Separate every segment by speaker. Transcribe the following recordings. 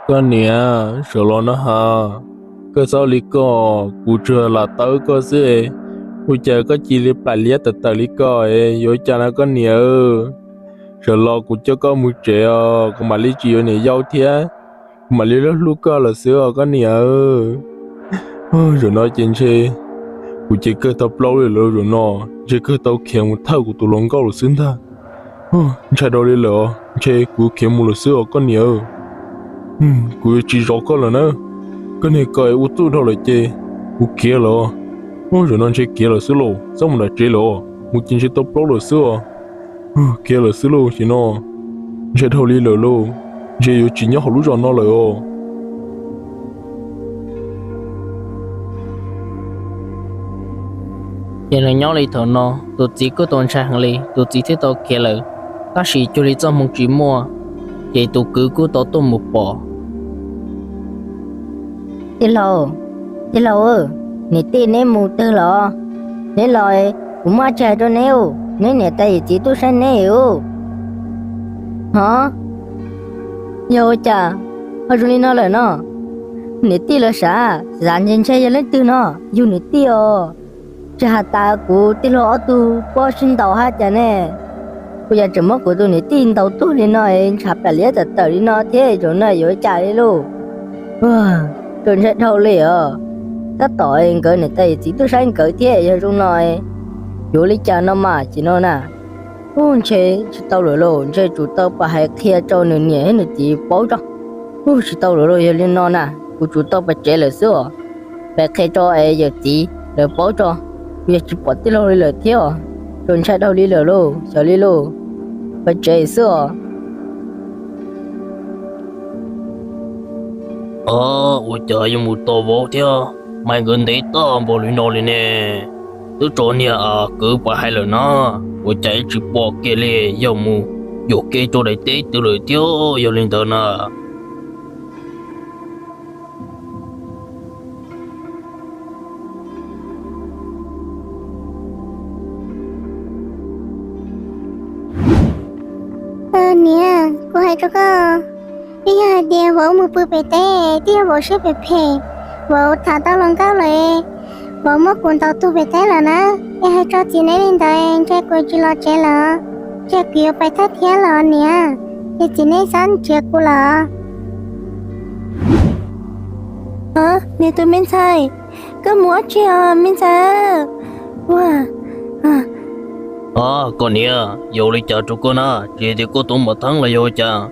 Speaker 1: Cái nè, sợ lo nó ha. Cái sao lý có, cụ chưa là tới có gì. Cụ chờ có chỉ lý bài lý tờ tờ lý có ấy, dối cha nó có nè. Sợ lo cụ cho có mùi trẻ, cụ mà lý chỉ ở nè dâu thế. Cụ mà lý lúc lúc có là sữa có nè. Rồi nói trên xe. Cụ chỉ cơ tập lâu rồi nó. Chỉ cơ tao khéo một thao của tụi lòng cao rồi xin ta. Chạy đâu đi lỡ, chạy cụ khéo một là sữa có nè. Cụ chỉ rõ có là nữa. Cái này coi u tu đâu lại chơi, u kia lo, rồi nó chơi kia là xứ lo, sao mà lại chơi lo, u chính chơi top lo là xứ kia là xứ lo chỉ nó, chơi thâu li lo, chơi yêu chỉ nhớ học lúc rồi nó rồi
Speaker 2: giờ này nhỏ lấy thở nó tụi chỉ có tôn sang lấy tụi chỉ thấy tao kia là các sĩ cho lấy cho một chỉ mua vậy tụi cứ của tao tôm một bò
Speaker 3: đi lâu nè tin nè mù tư lo nè lòi cũng mà chạy cho nèo nè tay chỉ tôi sang nèo hả yo cha ở trong nó là nó nè tin là sao dàn nhân chơi lên từ nó yêu nè tin cha ta của tin lo tu bao sinh đầu ha cha nè bây giờ chỉ mất của tôi nè tin đầu tôi lên nó chạp là liệt tờ đi nó thế rồi nó yo cha đi luôn tôi sẽ thâu lì tất tội cỡ này tay chỉ tôi sáng cỡ thế giờ trong này vô lý cha nó mà chỉ nó nè ôn chế chỉ tao rồi chế chủ tao bà hay kia cho nửa nhẹ nửa chỉ bó cho chỉ tao rồi giờ lên nó nè của chủ tao bà chế là xưa bà kia cho ai giờ chỉ là bó cho giờ chỉ bỏ tí lâu là thiếu tôi sẽ thâu lì rồi sợ lì rồi bà chế xưa
Speaker 2: ôi trời ơi một tổ vô thế mày gần đấy tao bỏ lưỡi nó lên nè tôi cho nè cứ bỏ hai lần nó ôi chạy chỉ bỏ kia lên yêu mù yêu kia cho đấy tết từ lời thiếu yêu lên tao nè
Speaker 4: nè cô hay cho con bây giờ đi vợ một bữa bể té đi vợ sẽ bể phê vợ thả tao lòng cao lại vợ mất cuốn tao tu bể té là na em hay cho chị này lên đây chơi cô chỉ lo chơi là chơi kia phải thắt thế là nè thì chị này sẵn chơi cô là
Speaker 5: hả nè tôi mình sai cứ múa chơi mình sai wow
Speaker 2: con nè yêu lấy chờ cho con à chỉ thì cô tụi một tháng là yêu chờ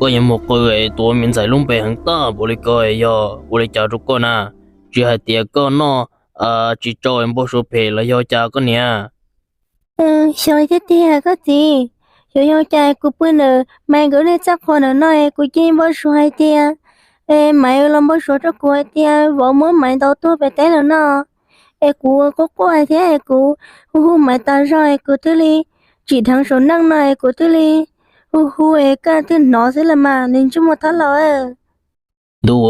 Speaker 2: có những một người tụi mình phải luôn về hàng ta bố lấy coi yo bố lấy chờ cho con à chỉ hai tiệc con nó chỉ cho em bố số phê là do cha con nè
Speaker 5: rồi thế thì có gì rồi yêu trai của bữa nữa mày gửi lên chắc con ở nơi của chị bố số hai tia mày làm bố số cho cô tia vợ muốn mày tao tôi về té là nó cô có ai thế cô mày ta rồi cô thứ li chỉ thằng số năng này của thứ li cả thứ nó sẽ là mà nên chúng một tháng rồi
Speaker 2: đúng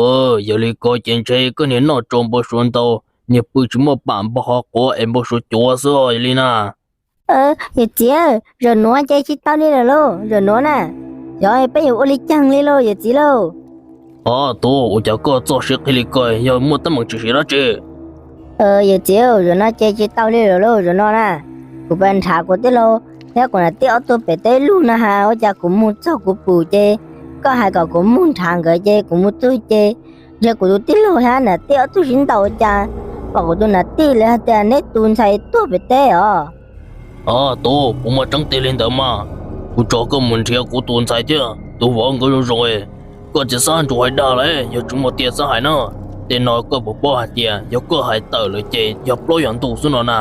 Speaker 2: giờ lấy coi trên chơi cái này nó trộm bố số tao nhập bự chúng một bản bao họ có em bố số chúa rồi Lina
Speaker 3: vậy chị rồi nó chơi chỉ tao đi rồi luôn rồi nó nè rồi bây giờ oli chăng đi luôn vậy chị luôn
Speaker 2: tôi cháu có cho sự khi coi giờ một tấm bằng chữ đó chứ
Speaker 3: vậy chị rồi nó chơi chỉ tao đi rồi luôn rồi nó nè của bên thả của tới luôn thế còn là tiêu tôi phải tới luôn nè ha ở nhà cũng muốn cho của bù chơi có hai cậu cũng muốn thằng cái chơi cũng muốn tôi chơi giờ của tôi tới luôn ha nè tiêu tôi xin tàu cha và của tôi là tiêu là tiền nét tuần sai tôi phải tới
Speaker 2: tôi cũng mà trắng tiền lên đó mà tôi cho cái mình theo của tuần sai chứ tôi vẫn có rồi có chỉ sang chủ hay đa đấy giờ chúng một tiền sang hải nữa tiền nói có bộ bao hạt tiền giờ có hải tờเลยchơi giờ bao nhiêu tu xuống nó nè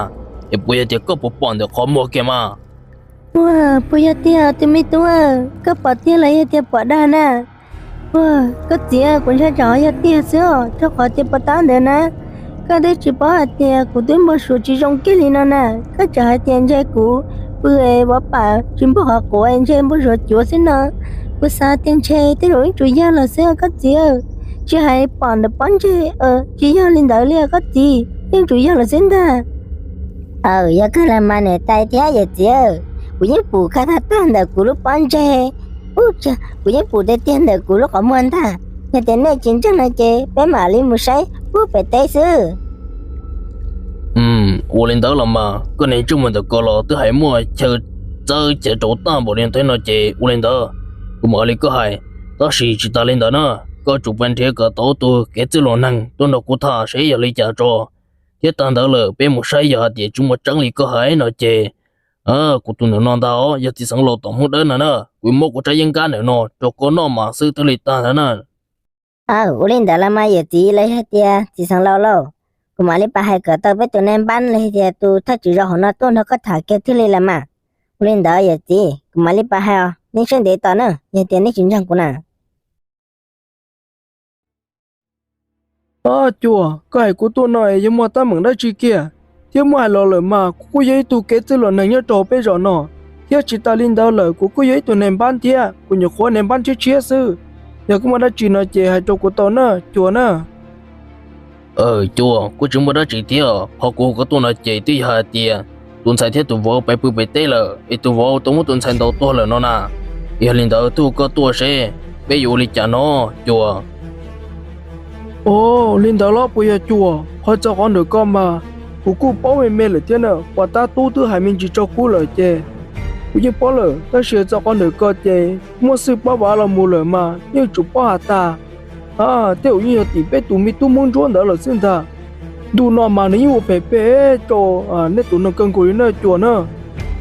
Speaker 2: giờ bây giờ có bộ bao nhiêu khó mua kia mà
Speaker 5: wow bây giờ tia tôi mới tua có bỏ tia lấy tia bỏ đa nè wow có tia cũng sẽ rõ giờ tia xưa cho khỏi tia bỏ tán được nè có đấy chỉ bỏ hạt tia của tôi một số chỉ trong cái này nè có trả hạt tiền chơi của bữa bỏ bà chỉ bỏ họ của anh chơi một số chúa xin nè của sao tiền chơi tới rồi chủ yếu là xưa có tia chỉ hay bỏ được bắn chơi chỉ do linh đạo lia có gì nhưng chủ yếu là xin ta
Speaker 3: giờ cái làm mà này tay thế vậy chị của những phụ khá thật tan được của lúc bắn chơi úp cha của những phụ tay tiền được của lúc có muốn ta nhà tiền này chính chắc là chị bé mà lên một say bố bé tay sư
Speaker 2: 我领导了嘛，个人专门的过了，都还莫去做担保领导那些，我领导，我嘛哩个还，当时去打领导呢，个主办这个到都给这老人，都那个他谁也来家着，也当到了，别莫晒呀的，就莫整理个还那些，我都能拿到，也只剩老东木的呢，我莫个这应该的呢，这个那嘛是得里打的呢。
Speaker 3: 我lên đó là mà giờ tí lấy hết tia chỉ sang lâu lâu cũng mà lấy bà hai cỡ tao biết tụi em bán lấy tia tu thật chỉ rõ nó tôi nó có thả cái thứ này là mà lên đó giờ tí cũng mà lấy bà hai nên xem để tao nữa giờ tiền nó chính chẳng của nào
Speaker 1: chùa cái của tôi nói nhưng mà ta mừng đã chi kia thiếu mà lo lời mà cô giấy tu kết từ lần này nhớ trò bây giờ nó thiếu chỉ ta lên đó lời của cô giấy tụi em bán tia của nhiều khóa em bán chia sư giờ cũng mà đã chỉ nói chuyện hai trò của tao nữa chùa nữa
Speaker 2: chùa cô chúng mà đã chỉ tiêu họ cô có tuần là chỉ tiêu hai tiền tuần sai thế tụi vợ phải bự bự tê là tụi vợ tụi một tuần sai đầu to là nó nè giờ lên đó tụi có tua xe bây giờ đi trả nó chùa
Speaker 1: lên đó lo bây giờ chùa họ cho con được con mà cô bảo mẹ là thế nào và ta tu thứ hai mình chỉ cho cô lời chè bây giờ bảo lời ta sẽ cho con được con chè mua sự bảo bảo là mua lời mà nhưng chủ bảo hạt ta theo như là tỷ bé tụi mi tu muốn chọn đó là xin ta đủ nó mà nếu phải bé cho nên tụi nó cần cố nó chọn nữa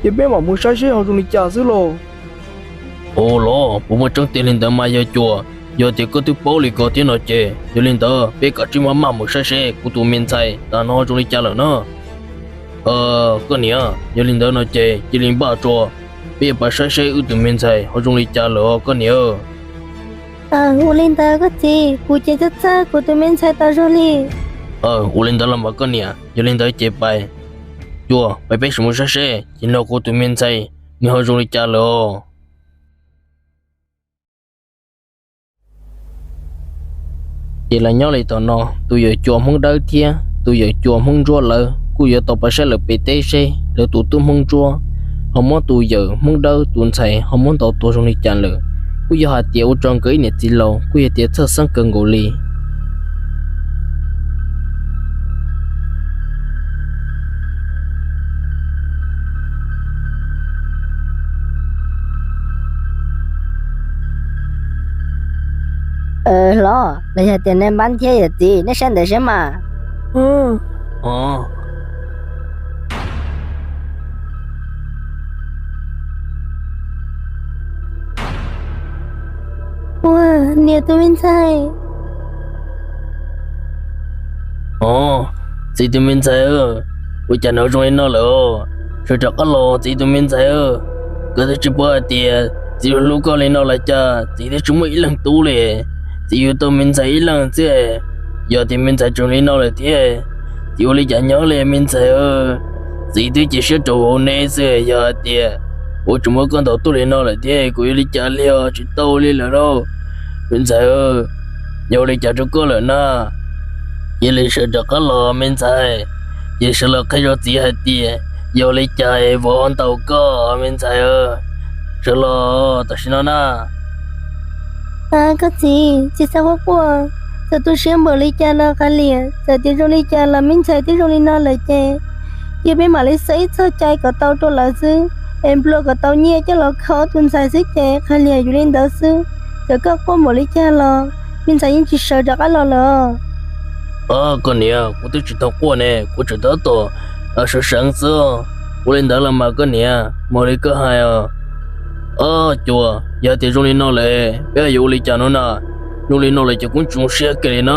Speaker 1: thì bé mà muốn sai sẽ họ dùng đi trả xứ lo
Speaker 2: lo bố mà trong tiền lên đó mà giờ chùa giờ thì có thứ bảo lý có tiền nói chè giờ lên đó bé cả chỉ mà một sai sẽ của tụi mình sai ta nó dùng đi trả了nữa cái này giờ lên đó nói chè chỉ lên ba chùa bé bà sai sẽ của tụi mình sai họ dùng đi trả了cái này
Speaker 5: 我领导个姐，估计这咋个对面才到这里？
Speaker 2: 我领导了嘛个呢，有领导结拜，哟，拜拜什么事事？今老过对面菜，你好容易家了。Vậy là nhau lại tao nó, tôi giờ chùa không đau thia, tôi giờ chùa không chua lợ, cô giờ tao phải sẽ lợ bị tê xe, lợ tụi tôi không chua, không muốn tôi giờ không đau tuần sai, không muốn tao tôi trong đi chăn lợ. Cô giờ hạt tiêu trong cái này chỉ lâu, cô giờ tiêu thơ sang cần ngủ li.
Speaker 3: Lo bây giờ tiền em bán thế gì nó xem được xem mà
Speaker 5: Wow, nhiều tụi mình sai.
Speaker 2: Chị tụi mình sai tôi chẳng nói rồi nó lỡ, rồi chắc lo chị tụi mình sai cứ thấy chỉ bỏ tiền, chị lúc có lên nó lại cha, chị thấy chúng mình lần tu liền. Chỉ yêu tụi mình sai lần chứ, giờ thì mình sai chúng nó lại thế, chỉ yêu lý giải nhớ lên mình sai chỉ tôi chỉ sẽ trổ này chứ giờ thì, chúng mới con đầu tôi lên nó lại thế, cô yêu lý giải liều chỉ tao lên là đâu, mình sai giờ lý giải cho cô là na, giờ lý sẽ cho cái lò mình sai, giờ sẽ là cái gì chỉ hay thì, giờ lý giải vô ăn tàu có mình sai sẽ là ta xin nó na.
Speaker 5: Cái gì? Chị sao quá? Giờ tôi xem bờ lý cha là cái liền, giờ tiếng trong lý cha là mình sai tiếng trong lý nó là chè. Giờ bên mà lý sấy sơ chạy cả tàu tôi là sư, em lo cả tàu nhẹ cho nó khó tuần sai sức chè, cái liềnอยู่lên đó sư. Giờ các con bờ lý cha là mình sai những chỉ sợ cho cái là.
Speaker 2: Cái này cô tôi chỉ thấu qua nè, cô chỉ thấu tổ, sợ sáng sớm, cô lên đó làm mà cái này, mà lý cái hai chùa, giờ thì trong nó lại, bây giờ lý cha nó nè, trong nó lại chỉ cũng trúng xe cái nè,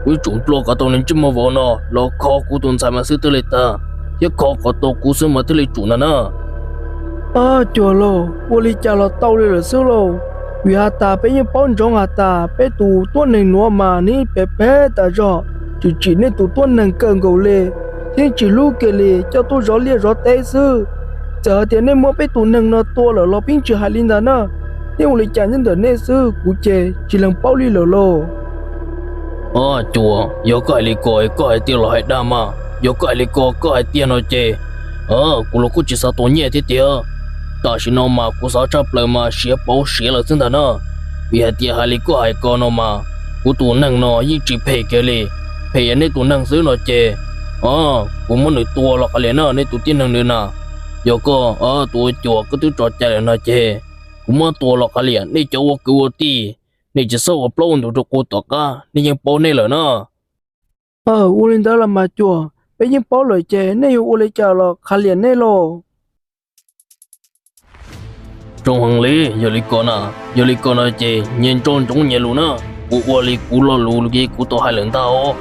Speaker 2: cũng trúng lo cả tàu nên chỉ mà vào nó, lo khó cũng tuần sai mà xử tới lấy ta, giờ khó cả tàu cũng xử mà tới lấy chủ nè.
Speaker 1: Chùa lo, vô lý cha lo tàu lấy là xử lo, vì hạt ta bây giờ bọn trong hạt ta, bây tụ tuần này nó mà ní bé ta rõ, chỉ nên tụ tuần này cần cầu lệ, thế chỉ lúc cái lệ cho tôi rõ lệ rõ tay sư. Giờ thì nên mua bé tụ nâng nó to là lo pin chưa hai linh đó nữa, nhưng mà chả nhân nên sư cụ chè chỉ làm bao ly lô.
Speaker 2: Chùa, giờ cái lý có ai tiền là hay đam mà, giờ cái lý có ai tiền nói chè, cô lúc cô chỉ sao tôi nhẹ thế tiền, ta chỉ nói mà cô sao chấp lời mà xé bao xé là chân thật nữa, vì hai tiền hai lý có ai có nó mà, cú tụ năng nó y chỉ phê kia li phê anh ấy tụ năng xứ nó chê cú muốn được tua là cái liền nó nên tụ tin năng nữa nè giờ có tụ chùa cứ tụ trò chơi nó chê cú muốn tua là cái liền nên cho cú ti nên chỉ sau upload tụ cho cú tọt á nênยังbao này là nó
Speaker 5: u linh đó là mà chùa bây giờ bỏ lời chè nên u linh chờ là khá liền nè lo
Speaker 2: trong hàng lý giờ lý con à chê nhìn trôn trong nhà luôn á cú li cú lo lù cái cú to hai lần tao